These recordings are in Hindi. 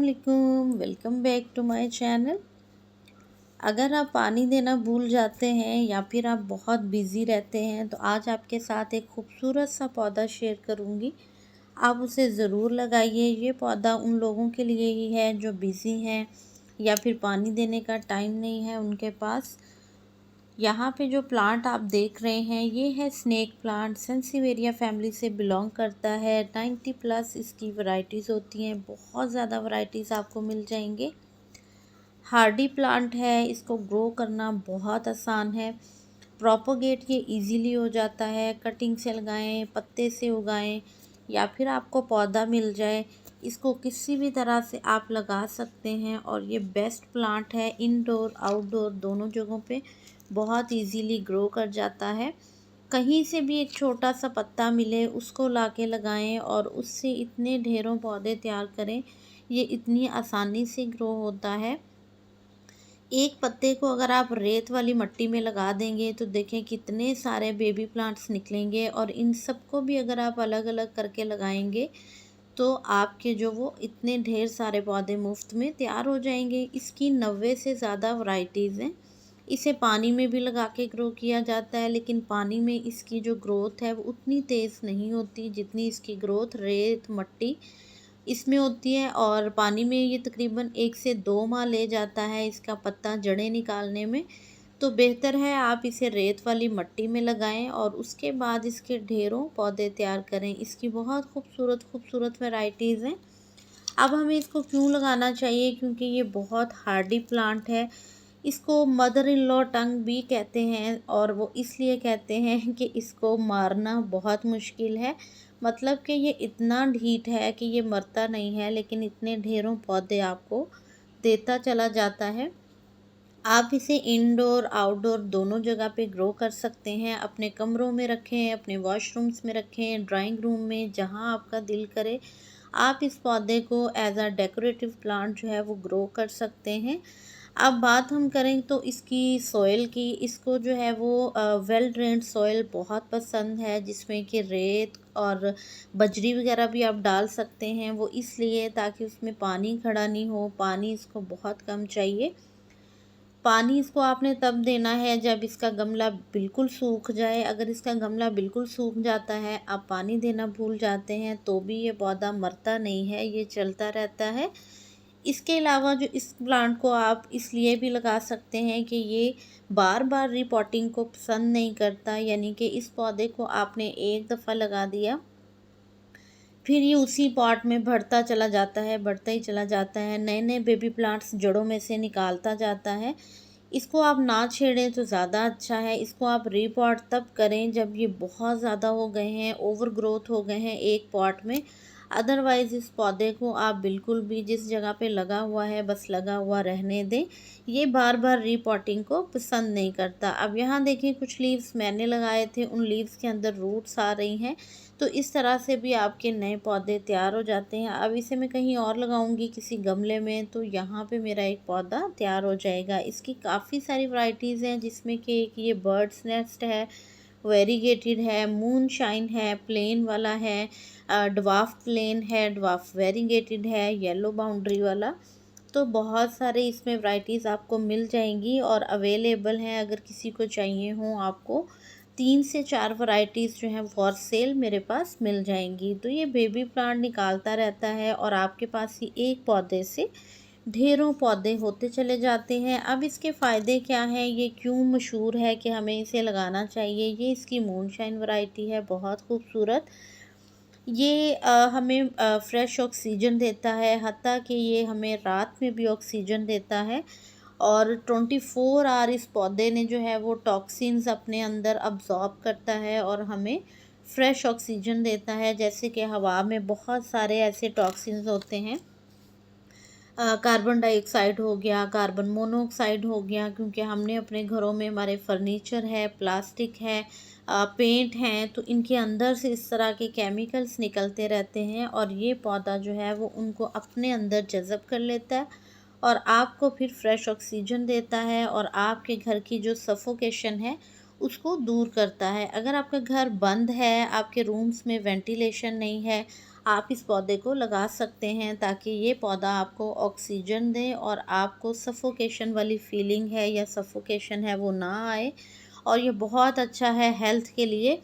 अस्सलामुअलैकुम, welcome back to my channel. अगर आप पानी देना भूल जाते हैं या फिर आप बहुत बिज़ी रहते हैं तो आज आपके साथ एक खूबसूरत सा पौधा शेयर करूंगी। आप उसे ज़रूर लगाइए। ये पौधा उन लोगों के लिए ही है जो बिज़ी हैं या फिर पानी देने का टाइम नहीं है उनके पास। यहाँ पे जो प्लांट आप देख रहे हैं ये है स्नेक प्लांट। सेंसिवेरिया फैमिली से बिलोंग करता है। 90 प्लस इसकी वैरायटीज़ होती हैं, बहुत ज़्यादा वैरायटीज़ आपको मिल जाएंगे। हार्डी प्लांट है, इसको ग्रो करना बहुत आसान है। प्रोपोगेट ये इजीली हो जाता है। कटिंग से लगाएं, पत्ते से उगाएं या फिर आपको पौधा मिल जाए, इसको किसी भी तरह से आप लगा सकते हैं। और ये बेस्ट प्लांट है, इंडोर आउटडोर दोनों जगहों पे बहुत इजीली ग्रो कर जाता है। कहीं से भी एक छोटा सा पत्ता मिले उसको लाके लगाएं और उससे इतने ढेरों पौधे तैयार करें। ये इतनी आसानी से ग्रो होता है। एक पत्ते को अगर आप रेत वाली मिट्टी में लगा देंगे तो देखें कितने सारे बेबी प्लांट्स निकलेंगे। और इन सबको भी अगर आप अलग अलग करके लगाएंगे तो आपके जो वो इतने ढेर सारे पौधे मुफ्त में तैयार हो जाएंगे। इसकी 90 से ज़्यादा वैरायटीज़ हैं। इसे पानी में भी लगा के ग्रो किया जाता है, लेकिन पानी में इसकी जो ग्रोथ है वो उतनी तेज़ नहीं होती जितनी इसकी ग्रोथ रेत मिट्टी इसमें होती है। और पानी में ये तकरीबन 1 से 2 माह ले जाता है इसका पत्ता जड़ें निकालने में। तो बेहतर है आप इसे रेत वाली मिट्टी में लगाएं और उसके बाद इसके ढेरों पौधे तैयार करें। इसकी बहुत खूबसूरत खूबसूरत वैरायटीज़ हैं। अब हमें इसको क्यों लगाना चाहिए, क्योंकि ये बहुत हार्डी प्लांट है। इसको मदर इन लॉ टंग भी कहते हैं और वो इसलिए कहते हैं कि इसको मारना बहुत मुश्किल है। मतलब कि ये इतना ढीठ है कि ये मरता नहीं है, लेकिन इतने ढेरों पौधे आपको देता चला जाता है। आप इसे इंडोर आउटडोर दोनों जगह पे ग्रो कर सकते हैं। अपने कमरों में रखें, अपने वॉशरूम्स में रखें, ड्राइंग रूम में, जहां आपका दिल करे आप इस पौधे को एज अ डेकोरेटिव प्लांट जो है वो ग्रो कर सकते हैं। अब बात हम करें तो इसकी सॉइल की, इसको जो है वो वेल ड्रेन्ड सॉइल बहुत पसंद है जिसमें कि रेत और बजरी वगैरह भी आप डाल सकते हैं। वो इसलिए ताकि उसमें पानी खड़ा नहीं हो, पानी इसको बहुत कम चाहिए। पानी इसको आपने तब देना है जब इसका गमला बिल्कुल सूख जाए। अगर इसका गमला बिल्कुल सूख जाता है, आप पानी देना भूल जाते हैं, तो भी ये पौधा मरता नहीं है, ये चलता रहता है। इसके अलावा जो इस प्लांट को आप इसलिए भी लगा सकते हैं कि ये बार बार रिपॉटिंग को पसंद नहीं करता। यानी कि इस पौधे को आपने एक दफ़ा लगा दिया, फिर ये उसी पॉट में बढ़ता चला जाता है, बढ़ता ही चला जाता है, नए नए बेबी प्लांट्स जड़ों में से निकालता जाता है। इसको आप ना छेड़ें तो ज़्यादा अच्छा है। इसको आप रीपॉट तब करें जब ये बहुत ज़्यादा हो गए हैं, ओवर ग्रोथ हो गए हैं एक पॉट में। अदरवाइज़ इस पौधे को आप बिल्कुल भी जिस जगह पे लगा हुआ है बस लगा हुआ रहने दें। ये बार बार रीपॉटिंग को पसंद नहीं करता। अब यहाँ देखिए कुछ लीव्स मैंने लगाए थे, उन लीव्स के अंदर रूट्स आ रही हैं। तो इस तरह से भी आपके नए पौधे तैयार हो जाते हैं। अब इसे मैं कहीं और लगाऊंगी किसी गमले में तो यहाँ पे मेरा एक पौधा तैयार हो जाएगा। इसकी काफ़ी सारी वैरायटीज़ हैं जिसमें कि एक ये बर्ड्स नेस्ट है, वेरीगेटेड है, मून शाइन है, प्लेन वाला है, ड्वार्फ प्लेन है, ड्वार्फ वेरीगेटेड है, येलो बाउंड्री वाला। तो बहुत सारे इसमें वैरायटीज़ आपको मिल जाएंगी और अवेलेबल हैं। अगर किसी को चाहिए हो आपको 3 से 4 वैरायटीज़ जो हैं फॉर सेल मेरे पास मिल जाएंगी। तो ये बेबी प्लांट निकालता रहता है और आपके पास ही एक पौधे से ढेरों पौधे होते चले जाते हैं। अब इसके फ़ायदे क्या हैं, ये क्यों मशहूर है कि हमें इसे लगाना चाहिए। ये इसकी मूनशाइन वैरायटी है, बहुत खूबसूरत। ये हमें फ्रेश ऑक्सीजन देता है, हत्ता कि ये हमें रात में भी ऑक्सीजन देता है। और 24 आवर इस पौधे ने जो है वो टॉक्सिन्स अपने अंदर अब्जॉर्ब करता है और हमें फ्रेश ऑक्सीजन देता है। जैसे कि हवा में बहुत सारे ऐसे टॉक्सिन्स होते हैं, कार्बन डाइऑक्साइड हो गया, कार्बन मोनोऑक्साइड हो गया, क्योंकि हमने अपने घरों में हमारे फर्नीचर है, प्लास्टिक है, पेंट हैं, तो इनके अंदर से इस तरह के केमिकल्स निकलते रहते हैं और ये पौधा जो है वो उनको अपने अंदर जज़ब कर लेता है और आपको फिर फ्रेश ऑक्सीजन देता है और आपके घर की जो सफोकेशन है उसको दूर करता है। अगर आपका घर बंद है, आपके रूम्स में वेंटिलेशन नहीं है, आप इस पौधे को लगा सकते हैं, ताकि ये पौधा आपको ऑक्सीजन दे और आपको सफोकेशन वाली फीलिंग है या सफोकेशन है वो ना आए। और ये बहुत अच्छा है हेल्थ के लिए।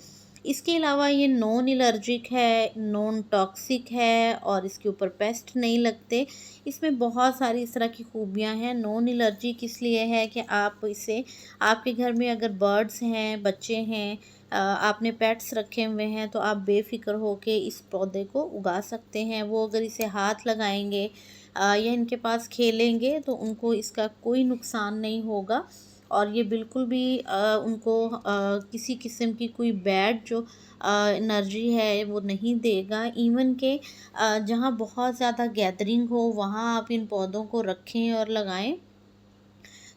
इसके अलावा ये नॉन एलर्जिक है, नॉन टॉक्सिक है और इसके ऊपर पेस्ट नहीं लगते। इसमें बहुत सारी इस तरह की खूबियाँ हैं। नॉन एलर्जिक इसलिए है कि आप इसे, आपके घर में अगर बर्ड्स हैं, बच्चे हैं, आपने पेट्स रखे हुए हैं, तो आप बेफ़िक्र होके इस पौधे को उगा सकते हैं। वो अगर इसे हाथ लगाएंगे या इनके पास खेलेंगे तो उनको इसका कोई नुकसान नहीं होगा। और ये बिल्कुल भी उनको किसी किस्म की कोई बैड जो एनर्जी है वो नहीं देगा। इवन के जहाँ बहुत ज़्यादा गैदरिंग हो वहाँ आप इन पौधों को रखें और लगाएं,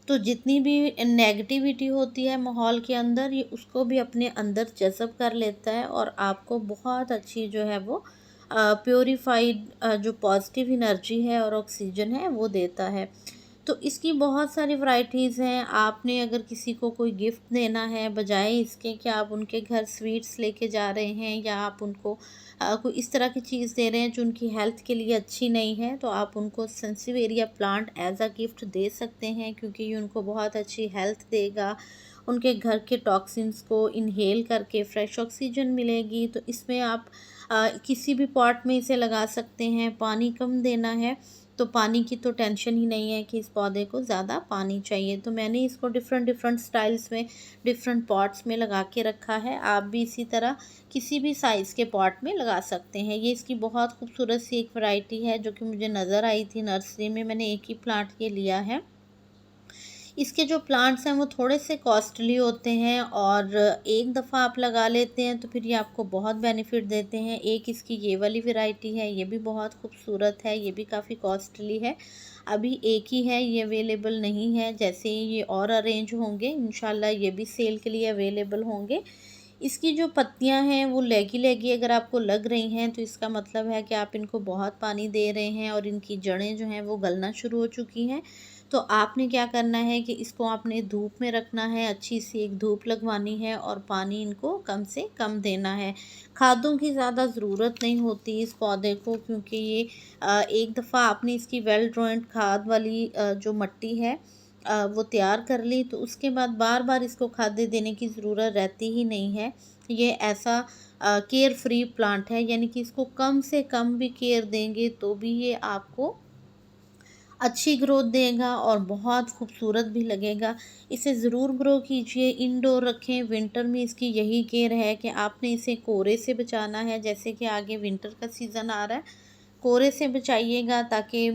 तो जितनी भी नेगेटिविटी होती है माहौल के अंदर, ये उसको भी अपने अंदर जज़ब कर लेता है और आपको बहुत अच्छी जो है वो प्योरीफाइड जो पॉजिटिव एनर्जी है और ऑक्सीजन है वो देता है। तो इसकी बहुत सारी वैरायटीज़ हैं। आपने अगर किसी को कोई गिफ्ट देना है, बजाय इसके कि आप उनके घर स्वीट्स लेके जा रहे हैं या आप उनको कोई इस तरह की चीज़ दे रहे हैं जो उनकी हेल्थ के लिए अच्छी नहीं है, तो आप उनको सेंसिवेरिया प्लांट एज अ गिफ्ट दे सकते हैं, क्योंकि ये उनको बहुत अच्छी हेल्थ देगा। उनके घर के टॉक्सिन्स को इनहेल करके फ्रेश ऑक्सीजन मिलेगी। तो इसमें आप किसी भी पॉट में इसे लगा सकते हैं। पानी कम देना है तो पानी की तो टेंशन ही नहीं है कि इस पौधे को ज़्यादा पानी चाहिए। तो मैंने इसको डिफरेंट डिफरेंट स्टाइल्स में, डिफरेंट पॉट्स में लगा के रखा है। आप भी इसी तरह किसी भी साइज़ के पॉट में लगा सकते हैं। ये इसकी बहुत खूबसूरत सी एक वैरायटी है जो कि मुझे नज़र आई थी नर्सरी में। मैंने एक ही प्लांट ये लिया है। इसके जो प्लांट्स हैं वो थोड़े से कॉस्टली होते हैं और एक दफ़ा आप लगा लेते हैं तो फिर ये आपको बहुत बेनिफिट देते हैं। एक इसकी ये वाली वैरायटी है, ये भी बहुत खूबसूरत है, ये भी काफ़ी कॉस्टली है। अभी एक ही है, ये अवेलेबल नहीं है। जैसे ही ये और अरेंज होंगे इंशाल्लाह ये भी सेल के लिए अवेलेबल होंगे। इसकी जो पत्तियां हैं वो लेगी लेगी अगर आपको लग रही हैं तो इसका मतलब है कि आप इनको बहुत पानी दे रहे हैं और इनकी जड़ें जो हैं वो गलना शुरू हो चुकी हैं। तो आपने क्या करना है कि इसको आपने धूप में रखना है, अच्छी सी एक धूप लगवानी है और पानी इनको कम से कम देना है। खादों की ज़्यादा ज़रूरत नहीं होती इस पौधे को, क्योंकि ये एक दफ़ा आपने इसकी वेल ड्राइड खाद वाली जो मिट्टी है वो तैयार कर ली, तो उसके बाद बार बार इसको खाद देने की ज़रूरत रहती ही नहीं है। ये ऐसा केयर फ्री प्लांट है, यानी कि इसको कम से कम भी केयर देंगे तो भी ये आपको अच्छी ग्रोथ देगा और बहुत खूबसूरत भी लगेगा। इसे ज़रूर ग्रो कीजिए, इंडोर रखें। विंटर में इसकी यही केयर है कि आपने इसे कोहरे से बचाना है। जैसे कि आगे विंटर का सीज़न आ रहा है, कोहरे से बचाइएगा ताकि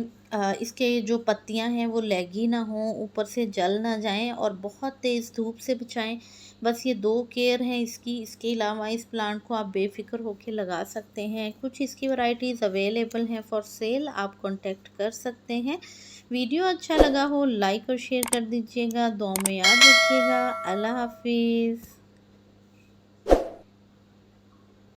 इसके जो पत्तियां हैं वो लैगी ना हों, ऊपर से जल ना जाएं, और बहुत तेज़ धूप से बचाएं। बस ये दो केयर हैं इसकी। इसके अलावा इस प्लांट को आप बेफिक्र होकर लगा सकते हैं। कुछ इसकी वैरायटीज़ अवेलेबल हैं फॉर सेल, आप कांटेक्ट कर सकते हैं। वीडियो अच्छा लगा हो लाइक और शेयर कर दीजिएगा। दुआ में याद रखिएगा। अल्लाह हाफिज़।